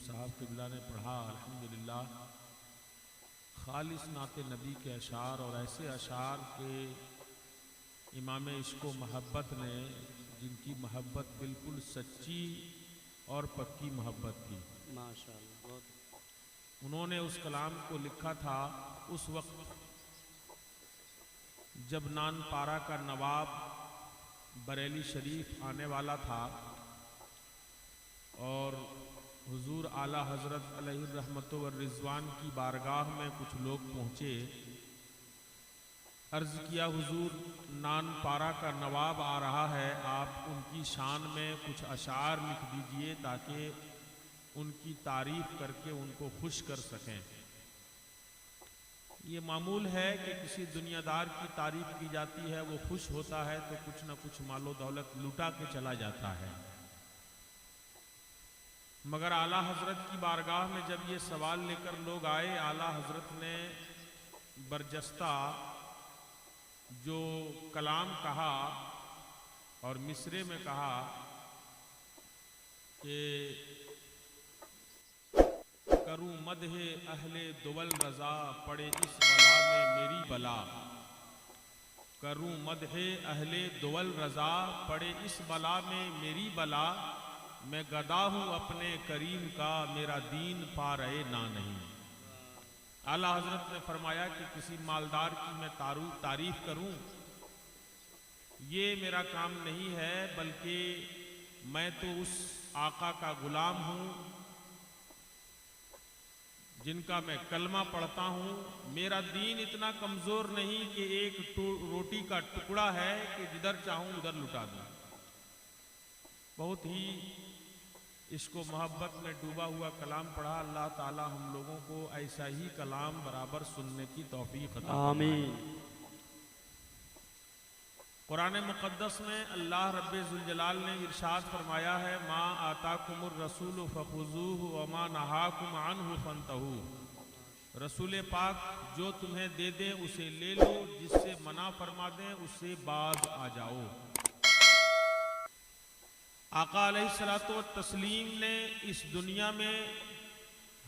साहब क़िबला ने पढ़ा, अल्हम्दुलिल्लाह खालिस नाते नबी के अशार और ऐसे अशार के इमाम इश्क़ व महब्बत ने, जिनकी महब्बत बिल्कुल सच्ची और पक्की महब्बत थी। माशाअल्लाह। उन्होंने उस कलाम को लिखा था उस वक्त जब नानपारा का नवाब बरेली शरीफ आने वाला था और हुजूर आला हज़रत अलैहि रहमतो व रिज़वान की बारगाह में कुछ लोग पहुँचे। अर्ज़ किया, हुजूर नानपारा का नवाब आ रहा है, आप उनकी शान में कुछ अशार लिख दीजिए ताकि उनकी तारीफ़ करके उनको खुश कर सकें। ये मामूल है कि किसी दुनियादार की तारीफ़ की जाती है, वो खुश होता है तो कुछ न कुछ मालो दौलत लुटा के चला जाता है। मगर आला हज़रत की बारगाह में जब ये सवाल लेकर लोग आए, आला हज़रत ने बरजस्ता जो कलाम कहा और मिसरे में कहा कि करूं मदहे अहले दुवल रज़ा, पड़े इस बला में मेरी बला। करूं मदहे अहले दुवल रज़ा, पड़े इस बला में मेरी बला। मैं गदा हूँ अपने करीम का, मेरा दीन पा रहे ना नहीं। आला हज़रत ने फरमाया कि किसी मालदार की मैं तारीफ़ करूं, ये मेरा काम नहीं है, बल्कि मैं तो उस आका का गुलाम हूँ जिनका मैं कलमा पढ़ता हूँ। मेरा दीन इतना कमज़ोर नहीं कि एक रोटी का टुकड़ा है कि जिधर चाहूँ उधर लुटा दूँ। बहुत ही इसको मोहब्बत में डूबा हुआ कलाम पढ़ा। अल्लाह ताला हम लोगों को ऐसा ही कलाम बराबर सुनने की तौफीक अता फरमाए। आमीन। कुरान मुक़द्दस में अल्लाह रब्बे ज़ुल जलाल ने इरशाद फरमाया है, मा आताकुमुर रसूल फखुज़ूहु व मा नहाकुम अन्हु फंतहू। रसूल पाक जो तुम्हें दे दे उसे ले लो, जिससे मना फरमा दें उससे बाज आ जाओ। आका अलैहिस्सलातो व तस्लीम ने इस दुनिया में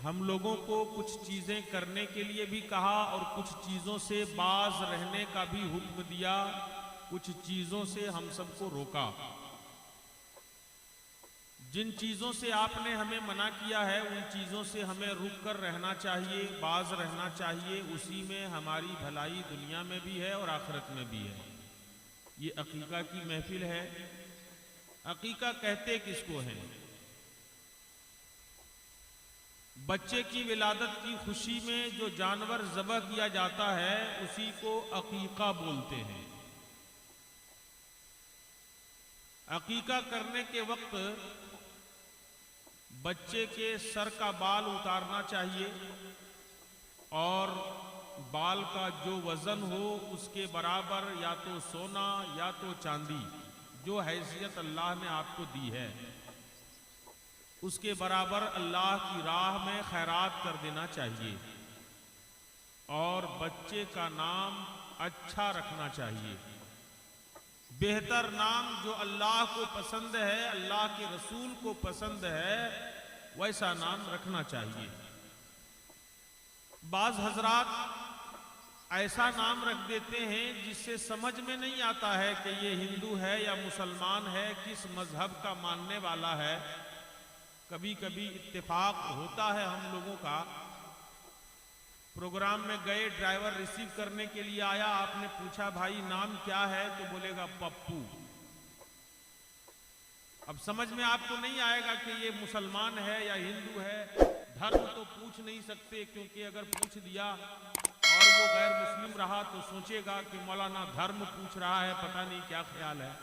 हम लोगों को कुछ चीज़ें करने के लिए भी कहा और कुछ चीज़ों से बाज रहने का भी हुक्म दिया, कुछ चीज़ों से हम सबको रोका। जिन चीज़ों से आपने हमें मना किया है उन चीज़ों से हमें रुक कर रहना चाहिए, बाज रहना चाहिए। उसी में हमारी भलाई दुनिया में भी है और आखिरत में भी है। ये अकीका की महफिल है। अकीका कहते किसको हैं? बच्चे की विलादत की खुशी में जो जानवर ज़बह किया जाता है उसी को अकीका बोलते हैं। अकीका करने के वक्त बच्चे के सर का बाल उतारना चाहिए और बाल का जो वज़न हो उसके बराबर या तो सोना या तो चांदी, जो हैसियत अल्लाह ने आपको दी है उसके बराबर अल्लाह की राह में खैरात कर देना चाहिए। और बच्चे का नाम अच्छा रखना चाहिए। बेहतर नाम जो अल्लाह को पसंद है, अल्लाह के रसूल को पसंद है, वैसा नाम रखना चाहिए। बाज़ हजरात ऐसा नाम रख देते हैं जिससे समझ में नहीं आता है कि ये हिंदू है या मुसलमान है, किस मजहब का मानने वाला है। कभी कभी इत्तेफाक होता है हम लोगों का, प्रोग्राम में गए, ड्राइवर रिसीव करने के लिए आया, आपने पूछा भाई नाम क्या है, तो बोलेगा पप्पू। अब समझ में आपको नहीं आएगा कि ये मुसलमान है या हिंदू है। धर्म तो पूछ नहीं सकते, क्योंकि अगर पूछ दिया और वो गैर मुस्लिम रहा तो सोचेगा कि मौलाना धर्म पूछ रहा है, पता नहीं क्या ख्याल है।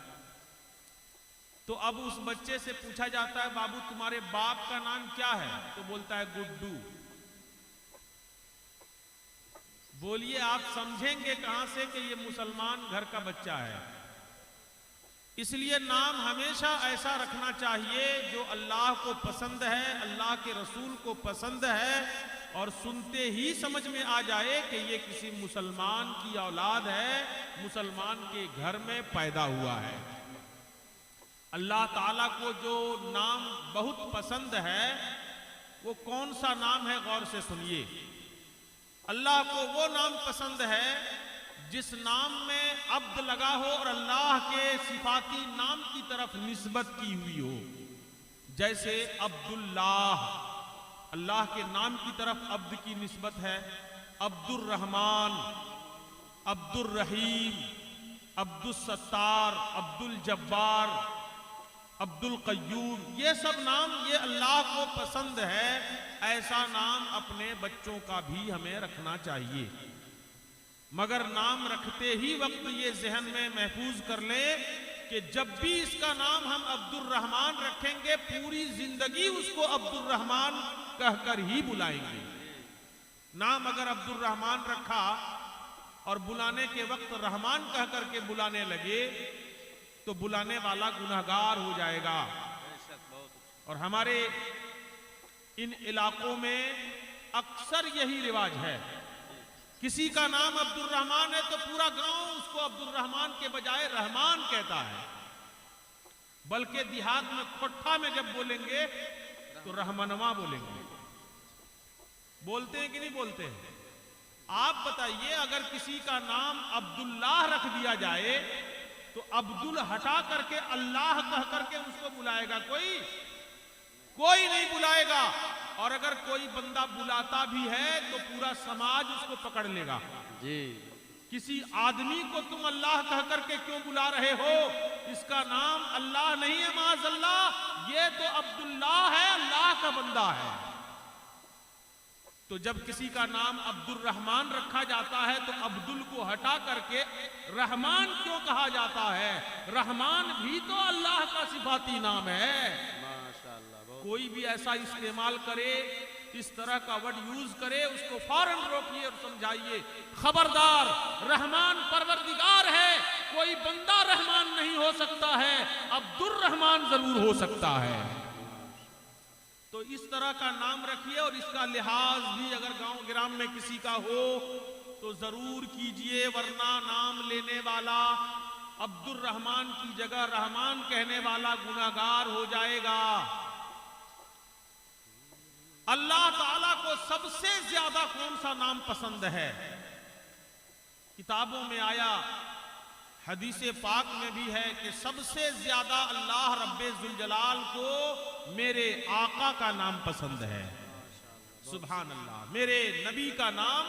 तो अब उस बच्चे से पूछा जाता है, बाबू तुम्हारे बाप का नाम क्या है? तो बोलता है गुड्डू। बोलिए आप समझेंगे कहां से कि ये मुसलमान घर का बच्चा है? इसलिए नाम हमेशा ऐसा रखना चाहिए जो अल्लाह को पसंद है, अल्लाह के रसूल को पसंद है, और सुनते ही समझ में आ जाए कि ये किसी मुसलमान की औलाद है, मुसलमान के घर में पैदा हुआ है। अल्लाह ताला को जो नाम बहुत पसंद है वो कौन सा नाम है, गौर से सुनिए। अल्लाह को वो नाम पसंद है जिस नाम में अब्द लगा हो और अल्लाह के सिफाती नाम की तरफ निस्बत की हुई हो। जैसे अब्दुल्लाह, अल्लाह के नाम की तरफ अब्द की निस्बत है। अब्दुर रहमान, अब्दुर रहीम, अब्दुल सत्तार, अब्दुल जब्बार, अब्दुल कय्यूम, ये सब नाम ये अल्लाह को पसंद है। ऐसा नाम अपने बच्चों का भी हमें रखना चाहिए, मगर नाम रखते ही वक्त ये जहन में महफूज कर ले कि जब भी इसका नाम हम अब्दुल रहमान रखेंगे, पूरी जिंदगी उसको अब्दुल रहमान कहकर ही बुलाएंगे। नाम अगर अब्दुल रहमान रखा और बुलाने के वक्त रहमान कहकर के बुलाने लगे तो बुलाने वाला गुनहगार हो जाएगा। और हमारे इन इलाकों में अक्सर यही रिवाज है, किसी का नाम अब्दुल रहमान है तो पूरा गांव उसको अब्दुल रहमान के बजाय रहमान कहता है, बल्कि देहात में खोट्ठा में जब बोलेंगे तो रहमनवा बोलेंगे। बोलते हैं कि नहीं बोलते हैं? आप बताइए, अगर किसी का नाम अब्दुल्लाह रख दिया जाए तो अब्दुल हटा करके अल्लाह कह करके उसको बुलाएगा कोई? कोई नहीं बुलाएगा। और अगर कोई बंदा बुलाता भी है तो पूरा समाज उसको पकड़ लेगा जी। किसी आदमी को तुम अल्लाह कह करके क्यों बुला रहे हो? इसका नाम अल्लाह नहीं है, माज़अल्लाह, ये तो अब्दुल्लाह है, अल्लाह का बंदा है। तो जब किसी का नाम अब्दुल रहमान रखा जाता है तो अब्दुल को हटा करके रहमान क्यों कहा जाता है? रहमान भी तो अल्लाह का सिफाती नाम है। माशाअल्लाह। कोई भी ऐसा इस्तेमाल करे, इस तरह का वर्ड यूज करे, उसको फौरन रोकिए और समझाइए, खबरदार, रहमान परवरदिगार है, कोई बंदा रहमान नहीं हो सकता है, अब्दुल रहमान जरूर हो सकता है। तो इस तरह का नाम रखिए और इसका लिहाज भी अगर गांव ग्राम में किसी का हो तो जरूर कीजिए, वरना नाम लेने वाला अब्दुल रहमान की जगह रहमान कहने वाला गुनाहगार हो जाएगा। अल्लाह ताला को सबसे ज्यादा कौन सा नाम पसंद है? किताबों में आया, हदीसे पाक में भी है कि सबसे ज्यादा अल्लाह रब्बे जुल जलाल को मेरे आका का नाम पसंद है। सुभान अल्लाह, मेरे नबी का नाम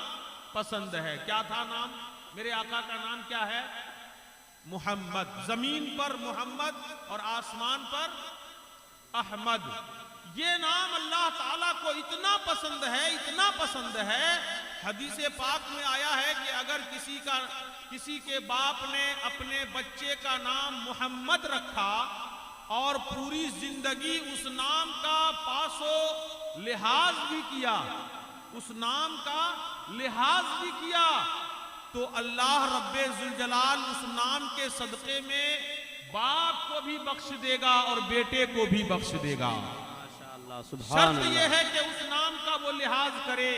पसंद है। क्या था नाम? मेरे आका का नाम क्या है? मुहम्मद। जमीन पर मोहम्मद और आसमान पर अहमद। ये नाम अल्लाह ताला को इतना पसंद है, इतना पसंद है, हदीसे पाक में आया है कि अगर किसी के बाप ने अपने बच्चे का नाम मोहम्मद रखा और पूरी जिंदगी उस नाम का पासो लिहाज भी किया, उस नाम का लिहाज भी किया, तो अल्लाह रब्बे जुल जलाल उस नाम के सदक़े में बाप को भी बख्श देगा और बेटे को भी बख्श देगा। माशाअल्लाह, सुभान अल्लाह। शर्त यह है कि उस नाम का वो लिहाज करे।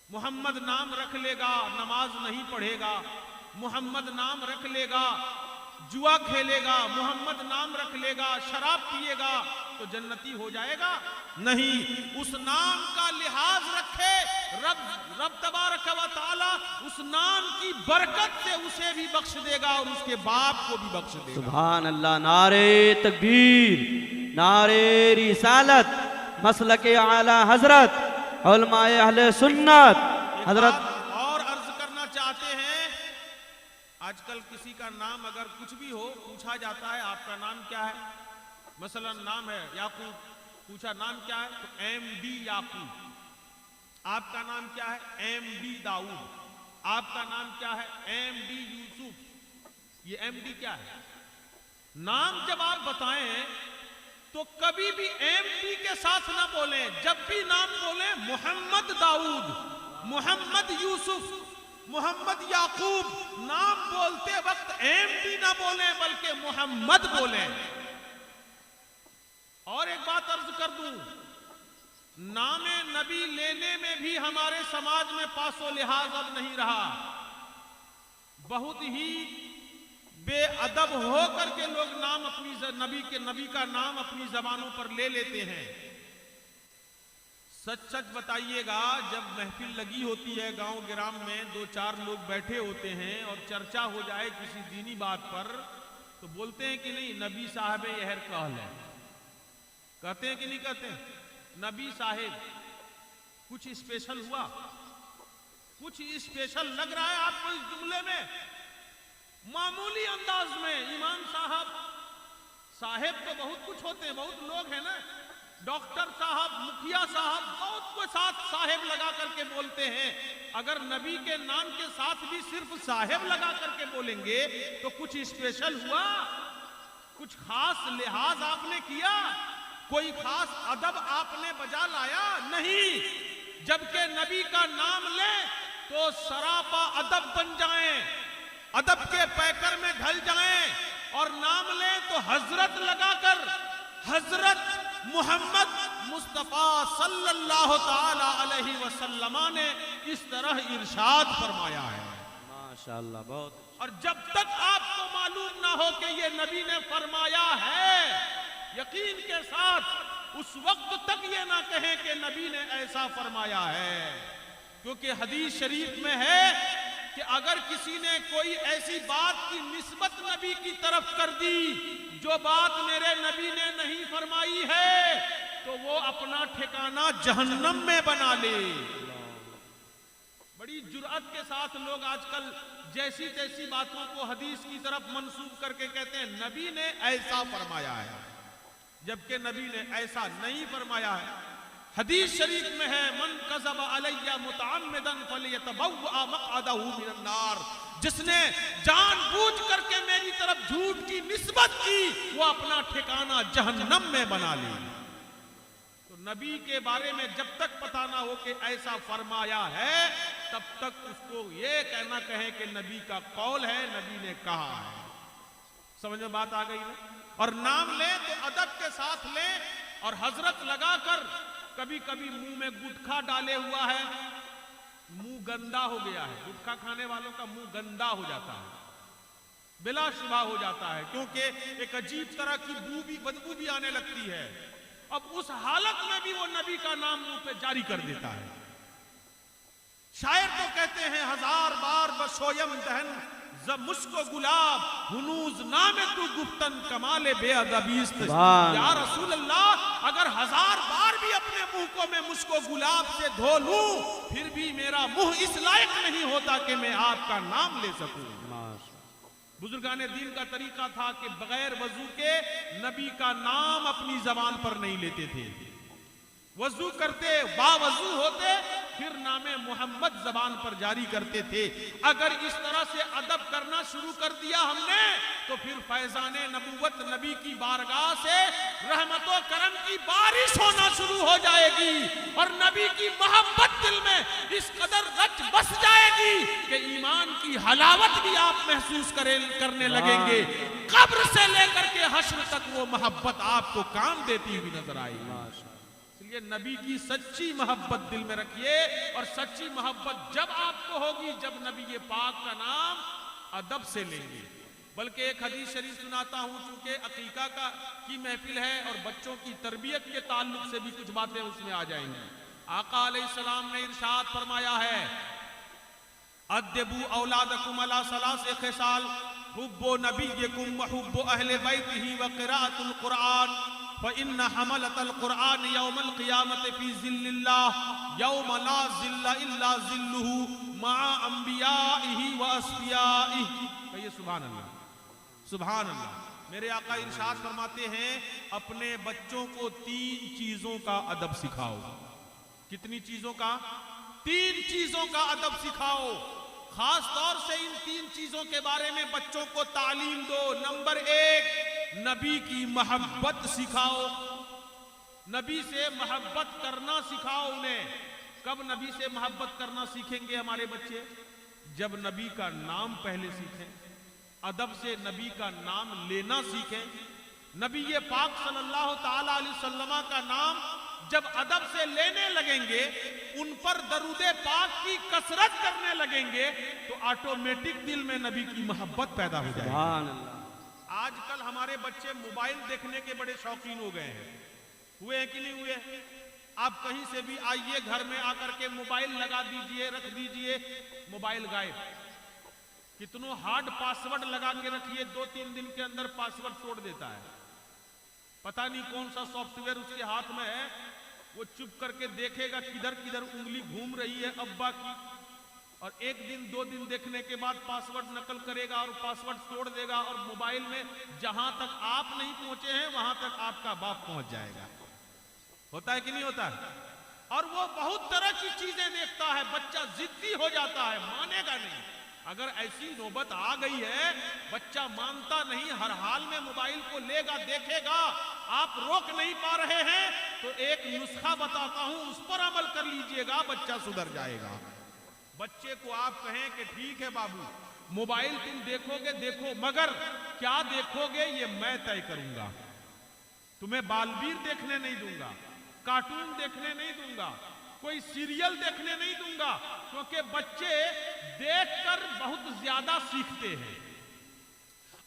मोहम्मद नाम रख लेगा, नमाज नहीं पढ़ेगा, मोहम्मद नाम रख लेगा, जुआ खेलेगा, मोहम्मद नाम रख लेगा, शराब पिएगा, तो जन्नती हो जाएगा? नहीं, उस नाम का लिहाज रखे रब तबारक व तआला उस नाम की बरकत से उसे भी बख्श देगा और उसके बाप को भी बख्श देगा। सुभान अल्लाह। नारे तकबीर, नारे रिसालत, मसलके आला हजरत, उलमाए अहले सुन्नत हजरत। और अर्ज करना चाहते हैं, आजकल किसी का नाम अगर कुछ भी हो, पूछा जाता है आपका नाम क्या है? मसलन नाम है याकूब, पूछा नाम क्या है? तो MD याकूब। आपका नाम क्या है? MD दाऊद। आपका नाम क्या है? MD यूसुफ। ये MD क्या है? नाम जब आप बताएं तो कभी भी MD के साथ ना बोलें, जब भी नाम बोले मोहम्मद दाऊद, मोहम्मद यूसुफ, मोहम्मद याकूब, नाम बोलते वक्त MD ना बोलें बल्कि मोहम्मद बोलें। और एक बात अर्ज कर दूं, नामे नबी लेने में भी हमारे समाज में पासो लिहाज अब नहीं रहा। बहुत ही बेअदब हो करके लोग नाम अपनी नबी का नाम अपनी जबानों पर ले लेते हैं। सच सच बताइएगा, जब महफिल लगी होती है गांव गिराम में, दो चार लोग बैठे होते हैं और चर्चा हो जाए किसी दीनी बात पर, तो बोलते हैं कि नहीं नबी साहब यहर कहल है, कहते हैं कि नहीं कहते हैं? नबी साहेब कुछ स्पेशल हुआ, कुछ स्पेशल लग रहा है आपको इस जुमले में? मामूली अंदाज में इमाम साहब, साहेब तो बहुत कुछ होते हैं, बहुत लोग हैं ना, डॉक्टर साहब, मुखिया साहब, बहुत को साथ साहेब लगा करके बोलते हैं। अगर नबी के नाम के साथ भी सिर्फ साहेब लगा करके बोलेंगे तो कुछ स्पेशल हुआ, कुछ खास लिहाज आपने किया, कोई खास अदब आपने बजा लाया? नहीं। जबकि नबी का नाम ले तो सरापा अदब बन जाएं, अदब के पैकर में ढल जाएं, और नाम ले तो हजरत लगाकर हजरत मोहम्मद मुस्तफा सल्लल्लाहु ताला अलैहि वसल्लम ने इस तरह इरशाद फरमाया है। माशाअल्लाह, बहुत। और जब तक आपको मालूम ना हो कि ये नबी ने फरमाया है, यकीन के साथ उस वक्त तक ये ना कहें कि नबी ने ऐसा फरमाया है, क्योंकि हदीस शरीफ में है कि अगर किसी ने कोई ऐसी बात की निस्बत नबी की तरफ कर दी जो बात मेरे नबी ने नहीं फरमाई है, तो वो अपना ठिकाना जहन्नम में बना ले। बड़ी जुर्अत के साथ लोग आजकल जैसी तैसी बातों को हदीस की तरफ मंसूब करके कहते हैं नबी ने ऐसा फरमाया है, जबकि नबी ने ऐसा नहीं फरमाया है। हदीस शरीफ में है, मन कज़ब अलैया मुतअम्मिदन फलियतबव्वा मक़अदहु मिनन नार, जिसने जानबूझ करके मेरी तरफ झूठ की निस्बत की वो अपना ठिकाना जहन्नम में बना ले। तो नबी के बारे में जब तक पता ना हो कि ऐसा फरमाया है, तब तक उसको ये कहना कहे कि नबी का कौल है, नबी ने कहा है। समझ में बात आ गई ना? और नाम ले तो अदब के साथ ले, और हजरत लगाकर कभी कभी मुंह में गुटखा डाले हुआ है, मुंह गंदा हो गया है, गुटखा खाने वालों का मुंह गंदा हो जाता है, बिलाशुबा हो जाता है, क्योंकि एक अजीब तरह की बू भी, बदबू भी आने लगती है। अब उस हालत में भी वो नबी का नाम मुंह पे जारी कर देता है। शायर तो कहते हैं, हजार बार बशोयम दहन ज मुश्को गुलाब हुनूज नामे तू गुफ्तन कमाले बेअदबीस्त। या रसूल अल्लाह, अगर हजार बार भी अपने मुंह को मैं मुश्को गुलाब से धो लूं, फिर भी मेरा मुंह इस लायक नहीं होता कि मैं आपका नाम ले सकूं। बुजुर्गाने दीन का तरीका था कि बगैर वजू के नबी का नाम अपनी जबान पर नहीं लेते थे। वजू करते, बावजू होते, फिर नामे मोहम्मद जबान पर जारी करते थे। अगर इस तरह से अदब करना शुरू कर दिया हमने, तो फिर फैजाने नबूवत नबी की बारगाह से रहमतो करम की बारिश होना शुरू हो जाएगी, और नबी की मोहब्बत दिल में इस कदर रच बस जाएगी कि ईमान की हलावत भी आप महसूस करने लगेंगे। कब्र से लेकर के हश्र तक वो मोहब्बत आपको काम देती हुई नजर आएगी। ये नबी की सच्ची मोहब्बत दिल में रखिए, और सच्ची मोहब्बत जब आपको होगी जब नबी ये पाक का नाम अदब से लेंगे। बल्कि एक हदीस शरीफ सुनाता हूं, चूंकि अकीका की महफिल है और बच्चों की तरबियत के ताल्लुक से भी कुछ बातें उसमें आ जाएंगी। आका अलैहिस्सलाम ने इरशाद फरमाया है, अद्दबू औलादकुम अला सलासे खिसाल हुब्बु नबिय्यकुम व हुब्बु अहले बैतिही व क़िराअतुल कुरआन फ़इन्न हमलतल कुरआन यौमल क़ियामति फ़ी ज़िल्लिल्लाह यौम ला ज़िल्ला इल्ला ज़िल्लुहु मअ अंबियाइही व अस्फ़ियाइही। कहिए सुभान अल्लाह, सुभान अल्लाह। मेरे आका इरशाद फरमाते हैं, अपने बच्चों को 3 चीजों का अदब सिखाओ। कितनी चीजों का? 3 चीजों का अदब सिखाओ। खास तौर से इन 3 चीजों के बारे में बच्चों को तालीम दो। नंबर 1, नबी की मोहब्बत सिखाओ, नबी से मोहब्बत करना सिखाओ उन्हें। कब नबी से मोहब्बत करना सीखेंगे हमारे बच्चे? जब नबी का नाम पहले सीखें, अदब से नबी का नाम लेना सीखें। नबी ये पाक सल्लल्लाहु ताला अलैहि वसल्लम का नाम जब अदब से लेने लगेंगे, उन पर दरूदे पाक की कसरत करने लगेंगे, तो ऑटोमेटिक दिल में नबी की मोहब्बत पैदा हो जाएगी। आजकल हमारे बच्चे मोबाइल देखने के बड़े शौकीन हो गए हैं। हुए हैं कि नहीं हुए? आप कहीं से भी आइए, घर में आकर के मोबाइल लगा दीजिए, रख दीजिए, मोबाइल गायब। कितनों हार्ड पासवर्ड लगा के रखिए, 2-3 दिन के अंदर पासवर्ड तोड़ देता है। पता नहीं कौन सा सॉफ्टवेयर उसके हाथ में है, वो चुप करके देखेगा किधर किधर उंगली घूम रही है अब्बा की, और 1 दिन 2 दिन देखने के बाद पासवर्ड नकल करेगा और पासवर्ड तोड़ देगा, और मोबाइल में जहां तक आप नहीं पहुंचे हैं वहां तक आपका बाप पहुंच जाएगा। होता है कि नहीं होता है? और वो बहुत तरह की चीजें देखता है, बच्चा जिद्दी हो जाता है, मानेगा नहीं। अगर ऐसी नौबत आ गई है, बच्चा मानता नहीं, हर हाल में मोबाइल को लेगा, देखेगा, आप रोक नहीं पा रहे हैं, तो एक नुस्खा बताता हूं, उस पर अमल कर लीजिएगा, बच्चा सुधर जाएगा। बच्चे को आप कहें कि ठीक है बाबू, मोबाइल तुम देखोगे देखो, मगर क्या देखोगे ये मैं तय करूंगा। तुम्हें बालवीर देखने नहीं दूंगा, कार्टून देखने नहीं दूंगा, कोई सीरियल देखने नहीं दूंगा, क्योंकि बच्चे देखकर बहुत ज्यादा सीखते हैं।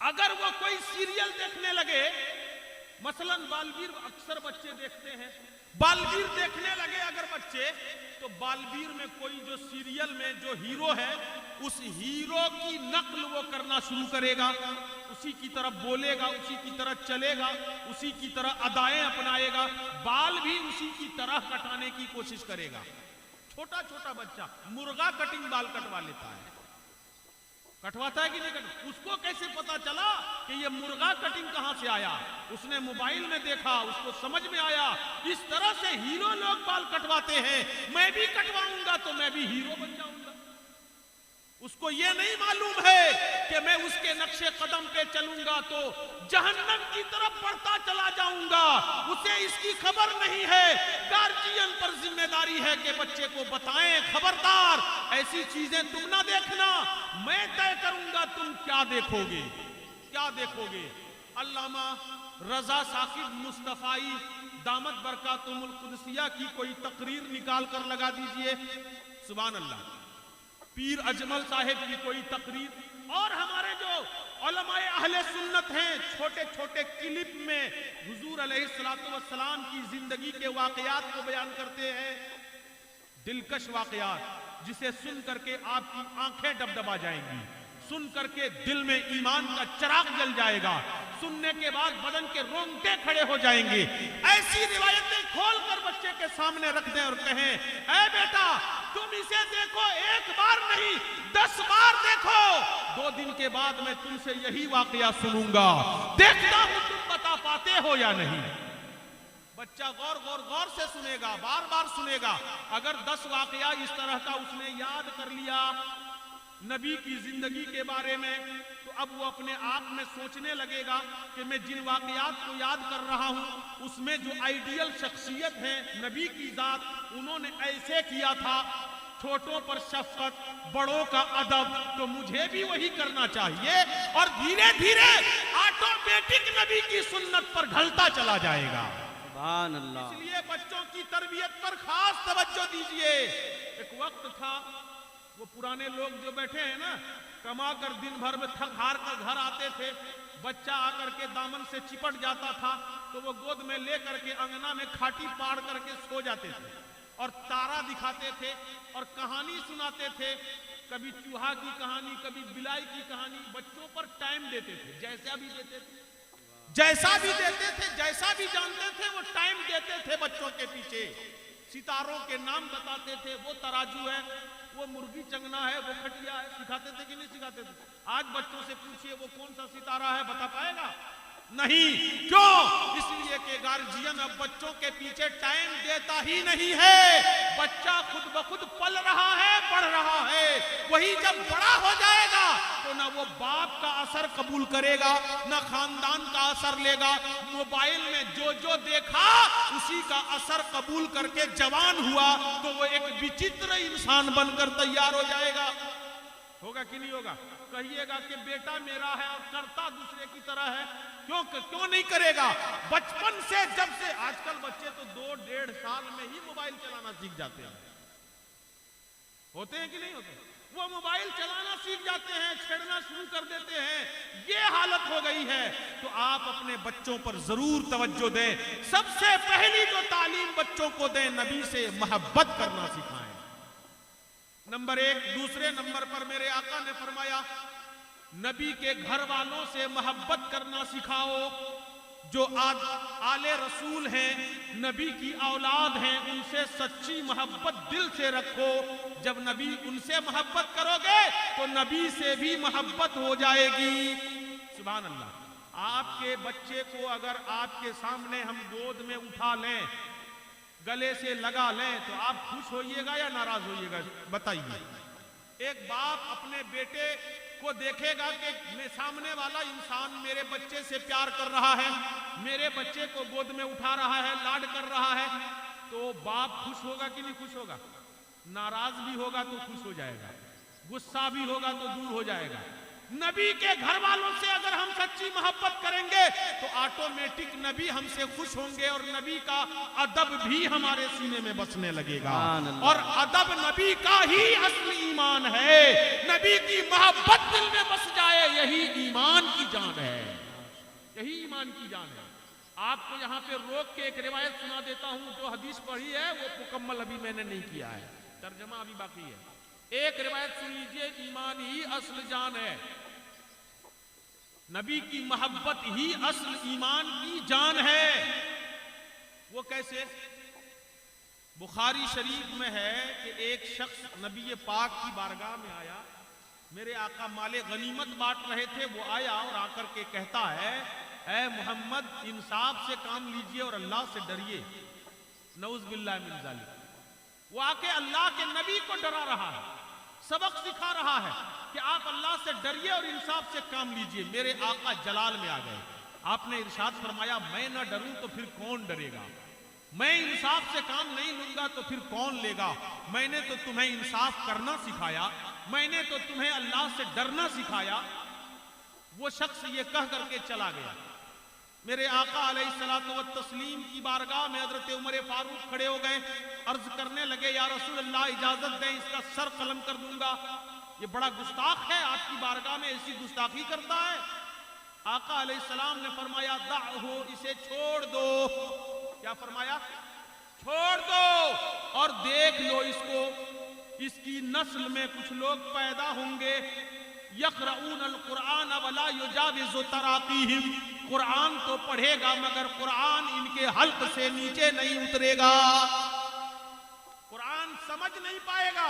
अगर वो कोई सीरियल देखने लगे, मसलन बालवीर अक्सर बच्चे देखते हैं, बालवीर देखने लगे अगर बच्चे, तो बालवीर में कोई जो सीरियल में जो हीरो है, उस हीरो की नकल वो करना शुरू करेगा, उसी की तरह बोलेगा, उसी की तरह चलेगा, उसी की तरह अदाएं अपनाएगा, बाल भी उसी की तरह कटाने की कोशिश करेगा। छोटा छोटा बच्चा मुर्गा कटिंग बाल कटवा लेता है, कटवाता है कि नहीं कटवा? उसको कैसे पता चला कि ये मुर्गा कटिंग कहां से आया? उसने मोबाइल में देखा, उसको समझ में आया। इस तरह से हीरो लोग बाल कटवाते हैं, मैं भी कटवाऊंगा तो मैं भी हीरो बन जाऊंगा। उसको ये नहीं मालूम है कि मैं उसके नक्शे कदम पे चलूंगा तो जहन्नम की तरफ बढ़ता चला जाऊंगा। उसे इसकी खबर नहीं है। गार्जियन पर जिम्मेदारी है कि बच्चे को बताएं, खबरदार ऐसी चीजें तुम ना देखना, मैं तय करूंगा तुम क्या देखोगे, क्या देखोगे। अल्लामा रजा साकिब मुस्तफाई दामत बरकातुहुल कुदसिया की कोई तकरीर निकाल कर लगा दीजिए, सुभान अल्लाह। पीर अजमल साहिब की कोई तकरीर, और हमारे जो उलमाए अहले सुन्नत हैं, छोटे छोटे क्लिप में हुजूर अलैहिस्सलातु वस्सलाम की जिंदगी के वाकयात को बयान करते हैं, दिलकश वाकयात, जिसे सुन करके आपकी आंखें डबडबा जाएंगी, सुन करके दिल में ईमान का चिराग जल जाएगा, सुनने के बाद बदन के रोंगटे खड़े हो जाएंगे। ऐसी रिवायतें खोलकर बच्चे के सामने रख दें और कहें, ऐ बेटा तुम इसे देखो, 1 बार नहीं 10 बार देखो, 2 दिन के बाद मैं तुमसे यही वाकया सुनूंगा, देखता हूं तुम बता पाते हो या नहीं। बच्चा गौर गौर गौर से सुनेगा, बार बार सुनेगा। अगर 10 वाकया इस तरह का उसने याद कर लिया नबी की जिंदगी के बारे में, तो अब वो अपने आप में सोचने लगेगा कि मैं जिन वाकयात को याद कर रहा हूं उसमें जो आइडियल शख्सियत है नबी की जात, उन्होंने ऐसे किया था, छोटों पर शफकत, बड़ों का अदब, तो मुझे भी वही करना चाहिए। और धीरे धीरे ऑटोमेटिक नबी की सुन्नत पर ढलता चला जाएगा। सुभान अल्लाह। इसलिए बच्चों की तरबियत पर खास तवज्जो दीजिए। एक वक्त था, वो पुराने लोग जो बैठे हैं ना, कमा कर दिन भर में थक हार कर घर आते थे, बच्चा आकर के दामन से चिपट जाता था, तो वो गोद में ले करके अंगना में खाटी पाड़ करके सो जाते थे और तारा दिखाते थे और कहानी सुनाते थे, कभी चूहा की कहानी, कभी बिलाई की कहानी। बच्चों पर टाइम देते थे, जैसा भी देते थे, जैसा भी देते थे, जैसा भी जानते थे, वो टाइम देते थे बच्चों के पीछे। सितारों के नाम बताते थे, वो तराजू है, वो मुर्गी चंगना है, वो खटिया है, सिखाते थे कि नहीं सिखाते थे? आज बच्चों से पूछिए वो कौन सा सितारा है, बता पाएगा? नहीं। क्यों? इसलिए कि गार्जियन अब बच्चों के पीछे टाइम देता ही नहीं है। बच्चा खुद ब खुद पल रहा है, बढ़ रहा है। वही जब बड़ा हो जाएगा तो ना वो बाप का असर कबूल करेगा, ना खानदान का असर लेगा। मोबाइल में जो जो देखा उसी का असर कबूल करके जवान हुआ तो वो एक विचित्र इंसान बनकर तैयार हो जाएगा। होगा कि नहीं होगा? कहिएगा कि बेटा मेरा है और करता दूसरे की तरह है, क्यों नहीं करेगा? बचपन से, जब से आजकल बच्चे तो 2-1.5 साल में ही मोबाइल चलाना सीख जाते हैं। होते हैं कि नहीं होते? वो मोबाइल चलाना सीख जाते हैं, छेड़ना शुरू कर देते हैं, ये हालत हो गई है। तो आप अपने बच्चों पर जरूर तवज्जो दें। सबसे पहली जो तालीम बच्चों को दें, नबी से मोहब्बत करना सिखाएं, नंबर एक। दूसरे नंबर पर मेरे आका ने फरमाया, नबी के घर वालों से मोहब्बत करना सिखाओ। जो आले रसूल हैं, नबी की औलाद हैं, उनसे सच्ची मोहब्बत दिल से रखो। जब नबी उनसे मोहब्बत करोगे तो नबी से भी मोहब्बत हो जाएगी। सुभान अल्लाह। आपके बच्चे को अगर आपके सामने हम गोद में उठा लें, गले से लगा लें, तो आप खुश होइएगा या नाराज होइएगा? बताइए। एक बाप अपने बेटे को देखेगा कि सामने वाला इंसान मेरे बच्चे से प्यार कर रहा है, मेरे बच्चे को गोद में उठा रहा है, लाड कर रहा है, तो बाप खुश होगा कि नहीं खुश होगा? नाराज भी होगा तो खुश हो जाएगा, गुस्सा भी होगा तो दूर हो जाएगा। नबी के घर वालों से अगर हम सच्ची मोहब्बत करेंगे तो ऑटोमेटिक नबी हमसे खुश होंगे और नबी का अदब भी हमारे सीने में बसने लगेगा। और अदब नबी का ही असली ईमान है। नबी की मोहब्बत दिल में बस जाए, यही ईमान की जान है, यही ईमान की जान है। आपको यहाँ पे रोक के एक रिवायत सुना देता हूँ। जो हदीस पढ़ी है वो मुकम्मल अभी मैंने नहीं किया है, तर्जमा अभी बाकी है। एक रिवायत सुन लीजिए, ईमान ही असल जान है, नबी की मोहब्बत ही असल ईमान की जान है। वो कैसे? बुखारी शरीफ में है कि एक शख्स नबी पाक की बारगाह में आया, मेरे आका माले गनीमत बांट रहे थे, वो आया और आकर के कहता है, ऐ मोहम्मद, इंसाफ से काम लीजिए और अल्लाह से डरिए। नऊज़ बिल्लाह मिन ज़ालिक। वो आके अल्लाह के नबी को डरा रहा है, सबक सिखा रहा है कि आप अल्लाह से डरिए और इंसाफ से काम लीजिए। मेरे आका जलाल में आ गए। आपने इरशाद फरमाया, मैं ना डरूं तो फिर कौन डरेगा? मैं इंसाफ से काम नहीं लूंगा तो फिर कौन लेगा? मैंने तो तुम्हें इंसाफ करना सिखाया, मैंने तो तुम्हें अल्लाह से डरना सिखाया। वो शख्स ये कह करके चला गया। मेरे आका अलैहिस्सलातु वत्तस्लीम की बारगाह में हजरत उमर फारूक खड़े हो गए, अर्ज करने लगे, या रसूल अल्लाह, इजाजत दें, इसका सर कलम कर दूंगा, ये बड़ा गुस्ताख है, आपकी बारगाह में ऐसी गुस्ताखी करता है। आका अलैहिस्सलाम ने फरमाया, दाहो, इसे छोड़ दो। क्या फरमाया? छोड़ दो और देख लो इसको, इसकी नस्ल में कुछ लोग पैदा होंगे, यक़रऊन अल कुरान वला युजाविज़ु तराक़ीहिम, कुरान तो पढ़ेगा मगर कुरान इनके हल्क से नीचे नहीं उतरेगा, कुरान समझ नहीं पाएगा।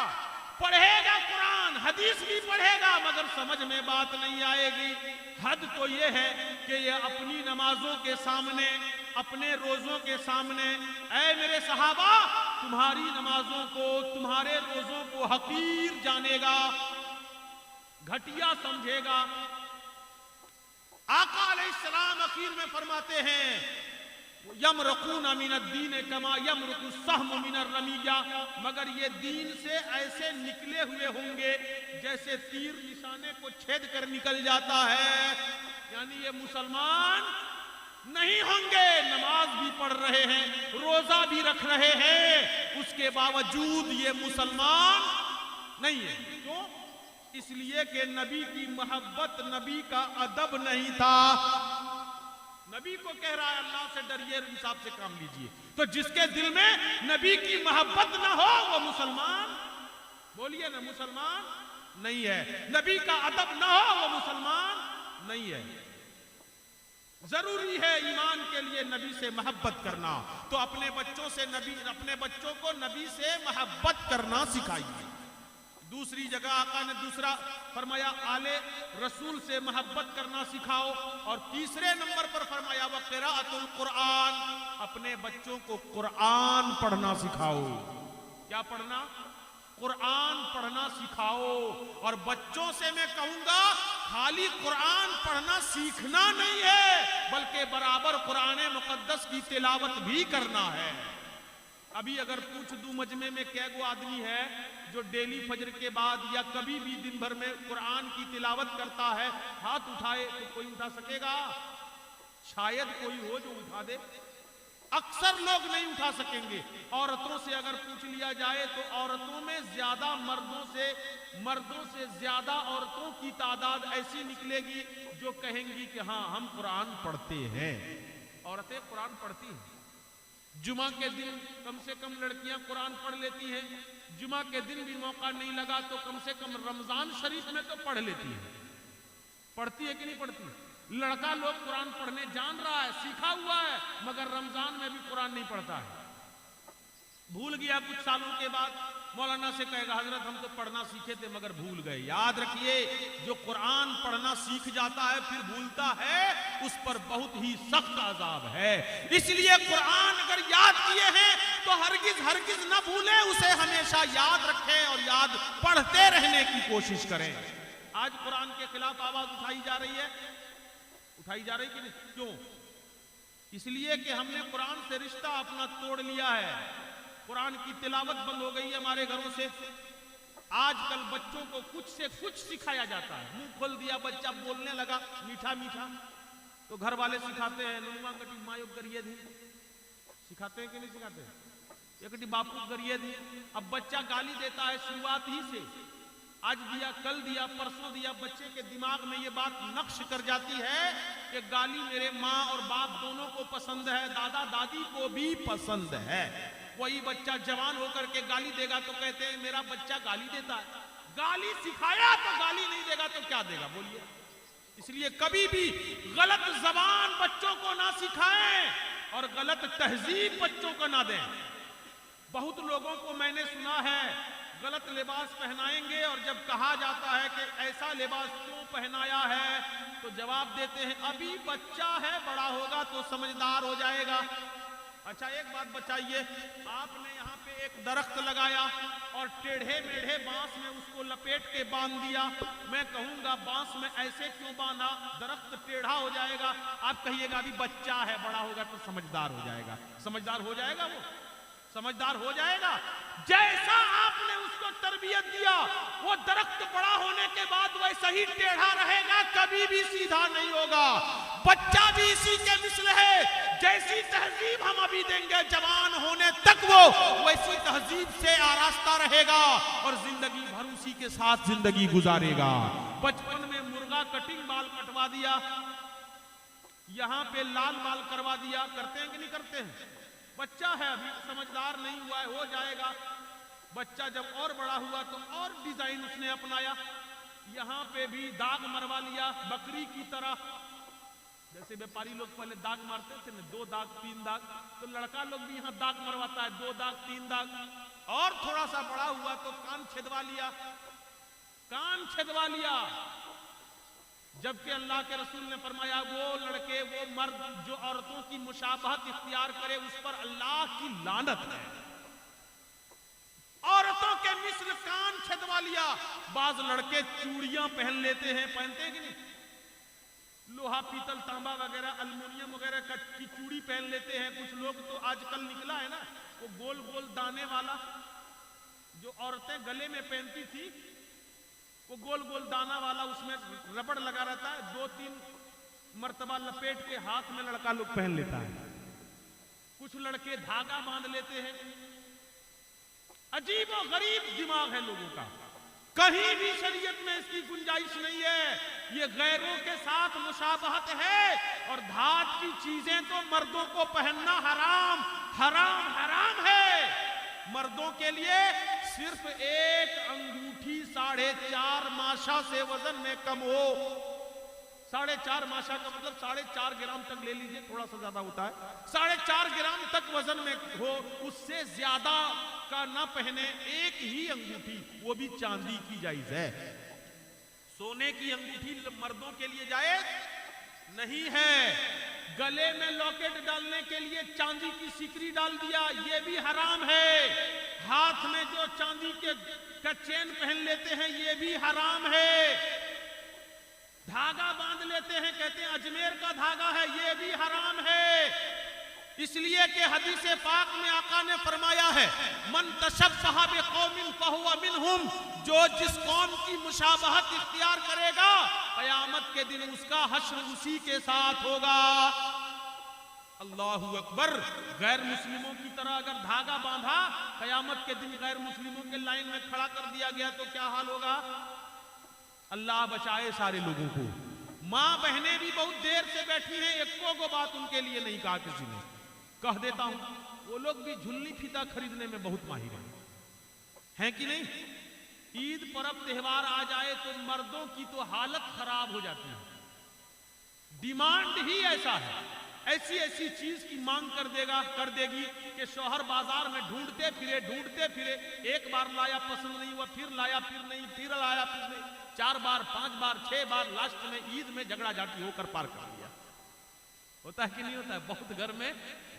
पढ़ेगा कुरान, हदीस भी पढ़ेगा मगर समझ में बात नहीं आएगी। हद तो ये है कि ये अपनी नमाजों के सामने, अपने रोजों के सामने, ऐ मेरे सहाबा, तुम्हारी नमाजों को, तुम्हारे रोजों को हकीर जानेगा, घटिया समझेगा। आका अलैहिस्सलाम आखिर में फरमाते हैं, यमरकून मिनद्दीन कमा यमरकु सहम मिनर रमिया, मगर ये दीन से ऐसे निकले हुए होंगे जैसे तीर निशाने को छेद कर निकल जाता है। यानी ये मुसलमान नहीं होंगे, नमाज भी पढ़ रहे हैं, रोजा भी रख रहे हैं, उसके बावजूद ये मुसलमान नहीं है। क्यों? इसलिए कि नबी की मोहब्बत, नबी का अदब नहीं था। नबी को कह रहा है अल्लाह से डरिए, इंसाफ से काम लीजिए। तो जिसके दिल में नबी की मोहब्बत ना हो वो मुसलमान, बोलिए ना, मुसलमान नहीं है। नबी का अदब ना हो वो मुसलमान नहीं है। जरूरी है ईमान के लिए नबी से मोहब्बत करना। तो अपने बच्चों से नबी, अपने बच्चों को नबी से मोहब्बत करना सिखाइए। दूसरी जगह आका ने दूसरा फरमाया, आले रसूल से मोहब्बत करना सिखाओ। और तीसरे नंबर पर फरमाया, व क़िराअतुल कुरान, अपने बच्चों को कुरान पढ़ना सिखाओ। क्या पढ़ना? कुरान पढ़ना सिखाओ। और बच्चों से मैं कहूंगा, खाली कुरान पढ़ना सीखना नहीं है, बल्कि बराबर कुरान मुकद्दस की तिलावत भी करना है। अभी अगर पूछ दूं मजमे में कै गो आदमी है जो डेली फजर के बाद या कभी भी दिन भर में कुरान की तिलावत करता है, हाथ उठाए तो कोई उठा सकेगा? शायद कोई हो जो उठा दे। अक्सर लोग नहीं उठा सकेंगे। औरतों से अगर पूछ लिया जाए तो औरतों में ज्यादा मर्दों से ज्यादा औरतों की तादाद ऐसी निकलेगी जो कहेंगी कि हाँ हम कुरान पढ़ते हैं। औरतें कुरान पढ़ती हैं। जुमा के दिन कम से कम लड़कियां कुरान पढ़ लेती हैं। जुमा के दिन भी मौका नहीं लगा तो कम से कम रमजान शरीफ में तो पढ़ लेती है। पढ़ती है कि नहीं पढ़ती? लड़का लोग कुरान पढ़ने जान रहा है, सीखा हुआ है, मगर रमजान में भी कुरान नहीं पढ़ता है। भूल गया कुछ सालों के बाद, मौलाना से कहेगा हजरत हम तो पढ़ना सीखे थे मगर भूल गए। याद रखिए, जो कुरान पढ़ना सीख जाता है फिर भूलता है, उस पर बहुत ही सख्त अजाब है। इसलिए कुरान अगर याद किए हैं तो हरगिज न भूलें, उसे हमेशा याद रखें और याद पढ़ते रहने की कोशिश करें। आज कुरान के खिलाफ आवाज उठाई जा रही है कि नहीं? क्यों? इसलिए कि हमने कुरान से रिश्ता अपना तोड़ लिया है। कुरान की तिलावत बंद हो गई है हमारे घरों से। आजकल बच्चों को कुछ से कुछ सिखाया जाता है। मुंह खोल दिया बच्चा, बोलने लगा मीठा मीठा, तो घर वाले सिखाते हैं नुमा कटी मायो करिए दी। सिखाते हैं कि नहीं सिखाते? एकटी बापू करिए दी। अब बच्चा गाली देता है शुरुआत ही से। आज दिया, कल दिया, परसों दिया, बच्चे के दिमाग में ये बात नक्श कर जाती है कि गाली मेरे माँ और बाप दोनों को पसंद है, दादा दादी को भी पसंद है। वही बच्चा जवान होकर के गाली देगा तो कहते हैं मेरा बच्चा गाली देता है। गाली सिखाया तो गाली नहीं देगा तो क्या देगा बोलिए? इसलिए कभी भी गलत जबान बच्चों को ना सिखाएं और गलत तहजीब बच्चों को ना दें। बहुत लोगों को मैंने सुना है गलत लिबास पहनाएंगे और जब कहा जाता है कि ऐसा लिबास क्यों पहनाया है तो जवाब देते हैं अभी बच्चा है, बड़ा होगा तो समझदार हो जाएगा। अच्छा एक बात बताइए, आपने यहाँ पे एक दरख्त लगाया और टेढ़े मेढ़े बांस में उसको लपेट के बांध दिया। मैं कहूंगा बांस में ऐसे क्यों बांधा, दरख्त टेढ़ा हो जाएगा। आप कहिएगा अभी बच्चा है, बड़ा होगा तो समझदार हो जाएगा। समझदार हो जाएगा वो? समझदार हो जाएगा? जैसा आपने उसको तरबियत दिया वो दरख्त बड़ा होने के बाद वैसा ही टेढ़ा रहेगा, कभी भी सीधा नहीं होगा। बच्चा भी इसी के मिसल है। जैसी तहजीब हम अभी देंगे जवान होने तक वो वैसी तहजीब से आरास्ता रहेगा और जिंदगी भर उसी के साथ जिंदगी गुजारेगा। बचपन में मुर्गा कटिंग बाल कटवा दिया, यहां पे लाल बाल करवा दिया, करते हैं कि नहीं करते हैं? बच्चा है अभी, समझदार नहीं हुआ है, हो जाएगा। बच्चा जब और बड़ा हुआ तो और डिजाइन उसने अपनाया। यहां पे भी दाग मरवा लिया बकरी की तरह। जैसे व्यापारी लोग पहले दाग मारते थे ना, 2 दाग 3 दाग, तो लड़का लोग भी यहां दाग मरवाता है, 2 दाग 3 दाग। और थोड़ा सा बड़ा हुआ तो कान छेदवा लिया। जबकि अल्लाह के रसूल ने फरमाया वो लड़के, वो मर्द जो औरतों की मुशाबहत इख्तियार करे उस पर अल्लाह की लानत है। औरतों के मिस्ल कान छेदवा लिया। बाज लड़के चूड़ियां पहन लेते हैं, पहनते हैं कि नहीं? लोहा पीतल तांबा वगैरह अल्युमिनियम वगैरह की चूड़ी पहन लेते हैं। कुछ लोग तो आजकल निकला है ना वो गोल गोल दाने वाला, जो औरतें गले में पहनती थी, वो गोल गोल दाना वाला, उसमें रबड़ लगा रहता है, 2-3 मर्तबा लपेट के हाथ में लड़का लोग पहन लेता है। कुछ लड़के धागा बांध लेते हैं। अजीब और गरीब दिमाग है लोगों का। कहीं भी शरीयत में इसकी गुंजाइश नहीं है। ये गैरों के साथ मुशाबहत है और धात की चीजें तो मर्दों को पहनना हराम है। मर्दों के लिए सिर्फ एक अंगूठी 4.5 माशा से वजन में कम हो। 4.5 माशा का मतलब 4.5 ग्राम तक ले लीजिए, थोड़ा सा ज्यादा होता है। 4.5 ग्राम तक वजन में हो, उससे ज्यादा का ना पहने। एक ही अंगूठी, वो भी चांदी की जायज है। सोने की अंगूठी मर्दों के लिए जायज नहीं है। गले में लॉकेट डालने के लिए चांदी की सिकरी डाल दिया, ये भी हराम है। हाथ में जो चांदी का चेन पहन लेते हैं ये भी हराम है। धागा बांध लेते हैं, कहते हैं अजमेर का धागा है, ये भी हराम है। इसलिए कि हदीस पाक में आका ने फरमाया है मन तशब्बह बिकौमिन फहुवा मिनहुम, जो जिस कौम की मुशाबहत इख्तियार करेगा क़यामत के दिन उसका हश्र उसी के साथ होगा। अल्लाहू अकबर। गैर मुस्लिमों की तरह अगर धागा बांधा, कयामत के दिन गैर मुस्लिमों के लाइन में खड़ा कर दिया गया तो क्या हाल होगा? अल्लाह बचाए सारे लोगों को। मां बहनें भी बहुत देर से बैठी हैं, एको को बात उनके लिए नहीं कहा किसी ने। कह देता हूं, वो लोग भी झुल्ली फीता खरीदने में बहुत माहिर हैं कि नहीं? ईद पर्व त्योहार आ जाए तो मर्दों की तो हालत खराब हो जाती है। डिमांड ही ऐसा है, ऐसी ऐसी चीज की मांग कर देगी कि शौहर बाजार में ढूंढते फिरे, एक बार लाया पसंद नहीं हुआ, फिर लाया फिर नहीं, फिर लाया फिर नहीं, 4 बार 5 बार 6 बार, लास्ट में ईद में झगड़ा झाटी होकर पार कर दिया। होता है कि नहीं होता है? बहुत घर में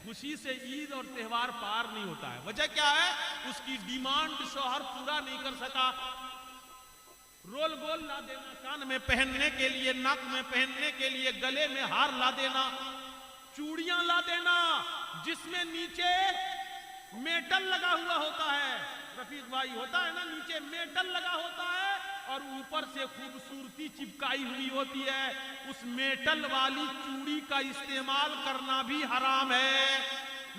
खुशी से ईद और त्योहार पार नहीं होता है। वजह क्या है? उसकी डिमांड शौहर पूरा नहीं कर सका। रोल गोल ला देना कान में पहनने के लिए, नाक में पहनने के लिए, गले में हार ला देना, चूड़ियां ला देना जिसमें नीचे मेटल लगा हुआ होता है। रफीक भाई, होता है ना, नीचे मेटल लगा होता है और ऊपर से खूबसूरती चिपकाई हुई होती है। उस मेटल वाली चूड़ी का इस्तेमाल करना भी हराम है।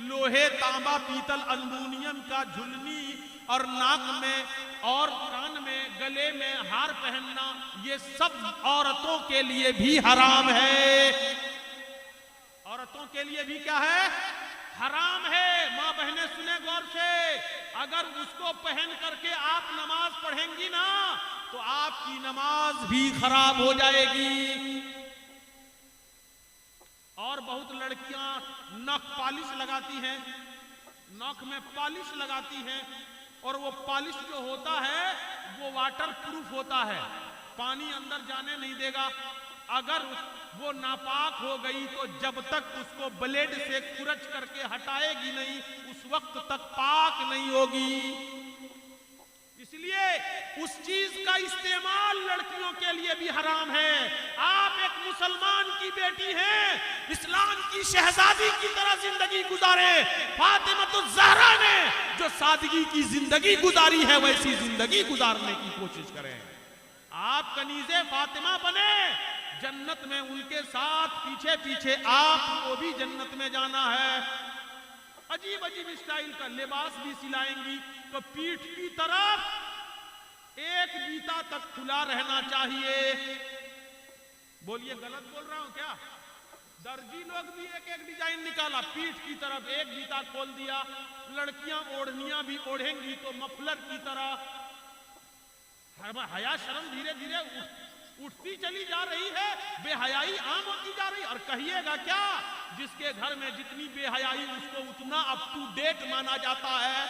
लोहे, तांबा, पीतल, अल्युमिनियम का झुलनी और नाक में और कान में, गले में हार पहनना, ये सब औरतों के लिए भी हराम है। औरतों के लिए भी क्या है? हराम है। मां बहनें सुने गौर से, अगर उसको पहन करके आप नमाज पढ़ेंगी ना तो आपकी नमाज भी खराब हो जाएगी। और बहुत लड़कियां नख पॉलिश लगाती हैं, नख में पॉलिश लगाती हैं, और वो पॉलिश जो होता है वो वाटर प्रूफ होता है, पानी अंदर जाने नहीं देगा। अगर वो नापाक हो गई तो जब तक उसको ब्लेड से खुरच करके हटाएगी नहीं, उस वक्त तक पाक नहीं होगी। इसलिए उस चीज का इस्तेमाल लड़कियों के लिए भी हराम है। आप एक मुसलमान की बेटी हैं, इस्लाम की शहजादी की तरह जिंदगी गुजारे। फातिमातुज़ ज़हरा ने जो सादगी की जिंदगी गुजारी है, वैसी जिंदगी गुजारने की कोशिश करें। आप कनीज़े फातिमा बने, जन्नत में उनके साथ पीछे पीछे आपको भी जन्नत में जाना है। अजीब अजीब स्टाइल का लिबास भी सिलाएंगी तो पीठ की तरफ एक बीता तक खुला रहना चाहिए। बोलिए, गलत बोल रहा हूं क्या? दर्जी लोग भी एक एक डिजाइन निकाला, पीठ की तरफ एक बीता खोल दिया। लड़कियां ओढ़नियां भी ओढ़ेंगी तो मफलर की तरह। हया शर्म धीरे धीरे उठती चली जा रही है, बेहयाई आम होती जा रही। और कहिएगा क्या, जिसके घर में जितनी बेहयाई उसको उतना अप टू डेट माना जाता है।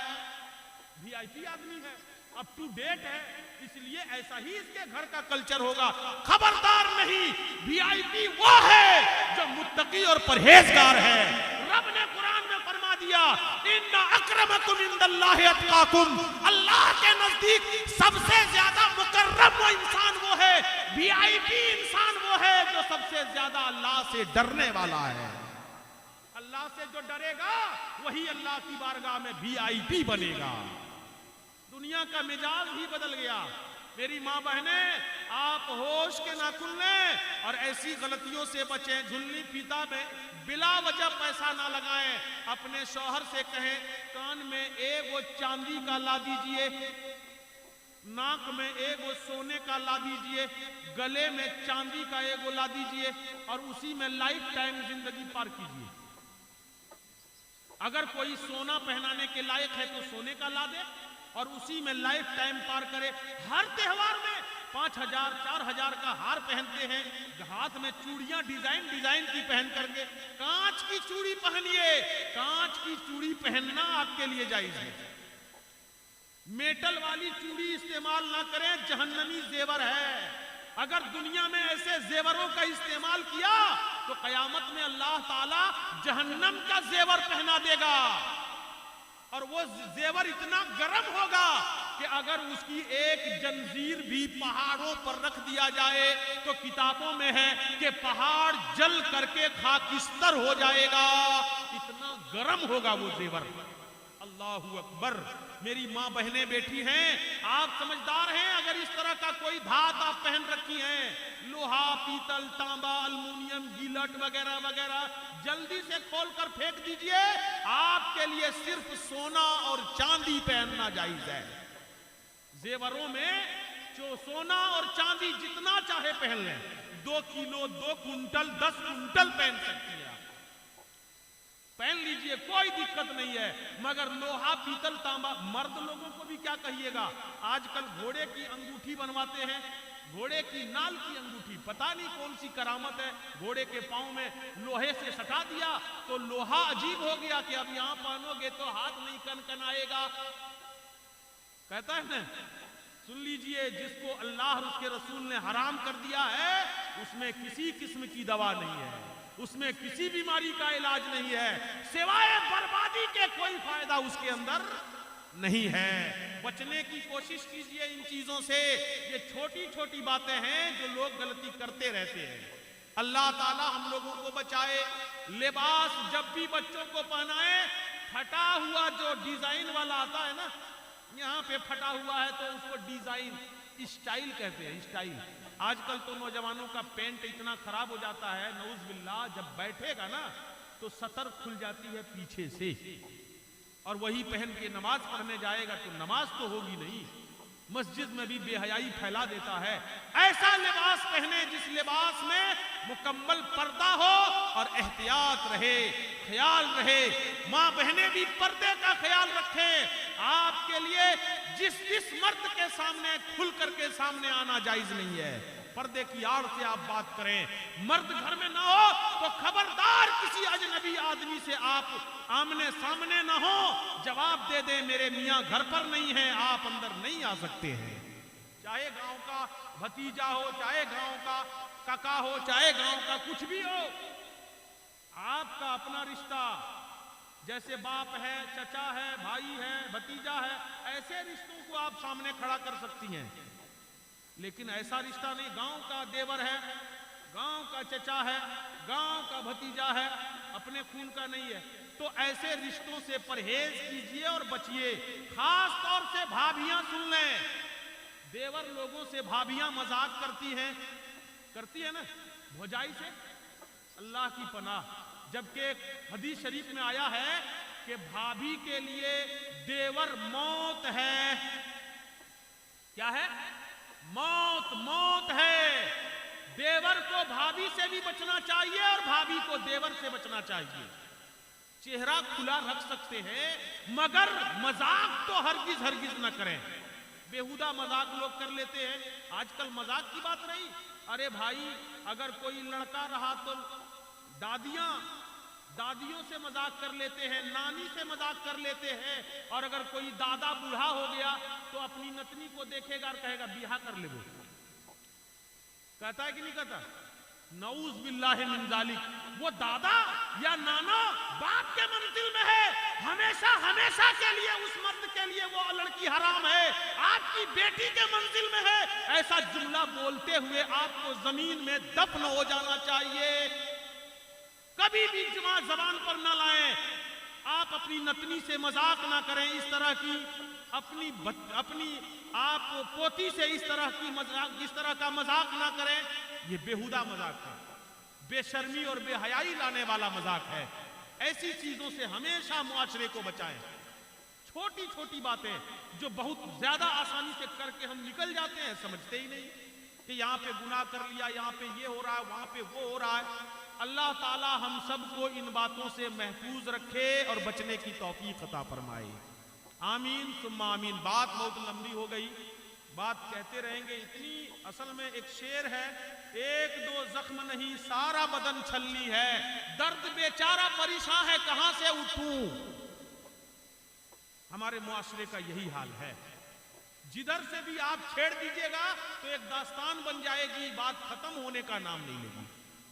वीआईपी आदमी है, अप टू डेट है, इसलिए ऐसा ही इसके घर का कल्चर होगा। खबरदार नहीं, वीआईपी वो है जो मुत्तकी और परहेजगार है। रब ने कुरान में फरमा दिया, इन्ना अक्रमकुम इंदल्लाहि अत्काकुम, अल्लाह के नजदीक सबसे ज्यादा मुकर्रम वो इंसान वो है, वीआईपी इंसान वो है जो सबसे ज्यादा अल्लाह से डरने वाला है। अल्लाह से जो डरेगा वही अल्लाह की बारगाह में वीआईपी बनेगा। दुनिया का मिजाज ही बदल गया। मेरी माँ बहनें, आप होश के नाखुन लें और ऐसी गलतियों से बचें। झुल्ली फीता में बिला वजह पैसा ना लगाएं। अपने शौहर से कहें, कान में एगो चांदी का ला दीजिए, नाक में एगो सोने का ला दीजिए, गले में चांदी का एगो ला दीजिए और उसी में लाइफ टाइम जिंदगी पार कीजिए। अगर कोई सोना पहनाने के लायक है तो सोने का ला दे और उसी में लाइफ टाइम पार करे। हर त्योहार में 5000 4000 का हार पहनते हैं, हाथ में चूड़ियां डिजाइन डिजाइन की पहन करके। कांच की चूड़ी पहनिए, कांच की चूड़ी पहनना आपके लिए जायज है। मेटल वाली चूड़ी इस्तेमाल ना करें, जहन्नमी जेवर है। अगर दुनिया में ऐसे जेवरों का इस्तेमाल किया तो कयामत में अल्लाह ताला जहन्नम का जेवर पहना देगा। और वो जेवर इतना गर्म होगा कि अगर उसकी एक जंजीर भी पहाड़ों पर रख दिया जाए तो किताबों में है कि पहाड़ जल करके खाकिस्तर हो जाएगा। इतना गर्म होगा वो जेवर। अल्लाहू अकबर। मेरी माँ बहनें बैठी हैं, आप समझदार हैं, अगर इस तरह का कोई धात आप पहन रखी हैं, लोहा, पीतल, तांबा, अल्युमिनियम, गिलट वगैरह वगैरह, जल्दी से खोलकर फेंक दीजिए। आपके लिए सिर्फ सोना और चांदी पहनना जायज है। जेवरों में जो सोना और चांदी जितना चाहे पहन लें, 2 किलो, 2 कुंटल, 10 कुंटल पहन सकती है, पहन लीजिए, कोई दिक्कत नहीं है। मगर लोहा, पीतल, तांबा, मर्द लोगों को भी क्या कहिएगा, आजकल घोड़े की अंगूठी बनवाते हैं, घोड़े की नाल की अंगूठी, पता नहीं कौन सी करामत है, घोड़े के पांव में लोहे से सटा दिया तो लोहा अजीब हो गया कि अब यहां पहनोगे तो हाथ नहीं कनकनाएगा, कहता है ना। सुन लीजिए, जिसको अल्लाह और उसके रसूल ने हराम कर दिया है, उसमें किसी किस्म की दवा नहीं है, उसमें किसी बीमारी का इलाज नहीं है, सिवाय बर्बादी के कोई फायदा उसके अंदर नहीं है। बचने की कोशिश कीजिए इन चीजों से। ये छोटी छोटी बातें हैं जो लोग गलती करते रहते हैं। अल्लाह ताला हम लोगों को बचाए। लिबास जब भी बच्चों को पहनाए, फटा हुआ जो डिजाइन वाला आता है ना, यहाँ पे फटा हुआ है तो उसको डिजाइन, स्टाइल कहते हैं, स्टाइल। आजकल तो नौजवानों का पेंट इतना खराब हो जाता है, नऊज बिल्लाह, जब बैठेगा ना तो सतर खुल जाती है पीछे से, और वही पहन के नमाज पढ़ने जाएगा तो नमाज तो होगी नहीं, मस्जिद में भी बेहयाई फैला देता है। ऐसा लिबास पहने जिस लिबास में मुकम्मल पर्दा हो और एहतियात रहे, ख्याल रहे। माँ बहनें भी पर्दे का ख्याल रखें। आपके लिए जिस मर्द के सामने खुल करके सामने आना जायज नहीं है, पर्दे की आड़ से आप बात करें। मर्द घर में ना हो तो खबरदार किसी अजनबी आदमी से आप आमने सामने ना हो, जवाब दे दे मेरे मियाँ घर पर नहीं है, आप अंदर नहीं आ सकते हैं। चाहे गांव का भतीजा हो, चाहे गांव का काका हो, चाहे गांव का कुछ भी हो, आपका अपना रिश्ता, जैसे बाप है, चचा है, भाई है, भतीजा है, ऐसे रिश्तों को आप सामने खड़ा कर सकती हैं। लेकिन ऐसा रिश्ता नहीं, गांव का देवर है, गांव का चचा है, गांव का भतीजा है, अपने खून का नहीं है, तो ऐसे रिश्तों से परहेज कीजिए और बचिए। खास तौर से भाभियां सुन लें, देवर लोगों से भाभियां मजाक करती है ना भौजाई से, अल्लाह की पनाह। जबकि हदीस शरीफ में आया है कि भाभी के लिए देवर मौत है। क्या है? मौत, मौत है। देवर को भाभी से भी बचना चाहिए और भाभी को देवर से बचना चाहिए। चेहरा खुला रख सकते हैं, मगर मजाक तो हरगिज न करें। बेहुदा मजाक लोग कर लेते हैं, आजकल मजाक की बात नहीं। अरे भाई, अगर कोई लड़का रहा तो दादियों से मजाक कर लेते हैं, नानी से मजाक कर लेते हैं, और अगर कोई दादा बूढ़ा हो गया तो अपनी नतनी को देखेगा और कहेगा बिहा कर ले। वो कहता है कि नहीं कहता? नऊज बिल्लाहि मिन जालिक। वो दादा या नाना बाप के मंजिल में है, हमेशा के लिए उस मर्द के लिए वो लड़की हराम है, आपकी बेटी के मंजिल में है। ऐसा जुमला बोलते हुए आपको जमीन में दफन हो जाना चाहिए। कभी भी जबान पर ना लाएं। आप अपनी नतनी से मजाक ना करें, इस तरह की अपनी आप पोती से इस तरह का मजाक ना करें। ये बेहुदा मजाक है, बेशर्मी और बेहयाई लाने वाला मजाक है। ऐसी चीजों से हमेशा मुआशरे को बचाएं। छोटी छोटी बातें जो बहुत ज्यादा आसानी से करके हम निकल जाते हैं, समझते ही नहीं कि यहाँ पे गुनाह कर लिया, यहाँ पे ये हो रहा है, वहां पे वो हो रहा है। अल्लाह ताला हम सबको इन बातों से महफूज रखे और बचने की तौफीक अता फरमाए। आमीन सुम्मा आमीन। बात बहुत लंबी हो गई, बात कहते रहेंगे इतनी। असल में एक शेर है, एक दो जख्म नहीं सारा बदन छलनी है, दर्द बेचारा परेशान है कहां से उठूं। हमारे मुआशरे का यही हाल है। जिधर से भी आप छेड़ दीजिएगा तो एक दास्तान बन जाएगी, बात खत्म होने का नाम नहीं लेगी।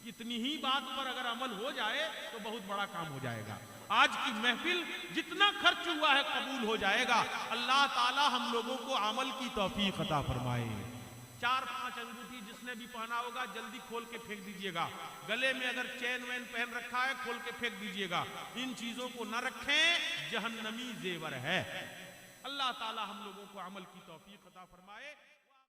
इतनी ही बात पर अगर अमल हो जाए तो बहुत बड़ा काम हो जाएगा। आज की महफिल जितना खर्च हुआ है कबूल हो जाएगा। अल्लाह ताला हम लोगों को अमल की तौफीक अता फरमाए। 4-5 अंगूठी जिसने भी पहना होगा जल्दी खोल के फेंक दीजिएगा। गले में अगर चैन वैन पहन रखा है खोल के फेंक दीजिएगा। इन चीजों को न रखें, जहन्नमी जेवर है। अल्लाह ताला हम लोगों को अमल की तौफीक अता फरमाए।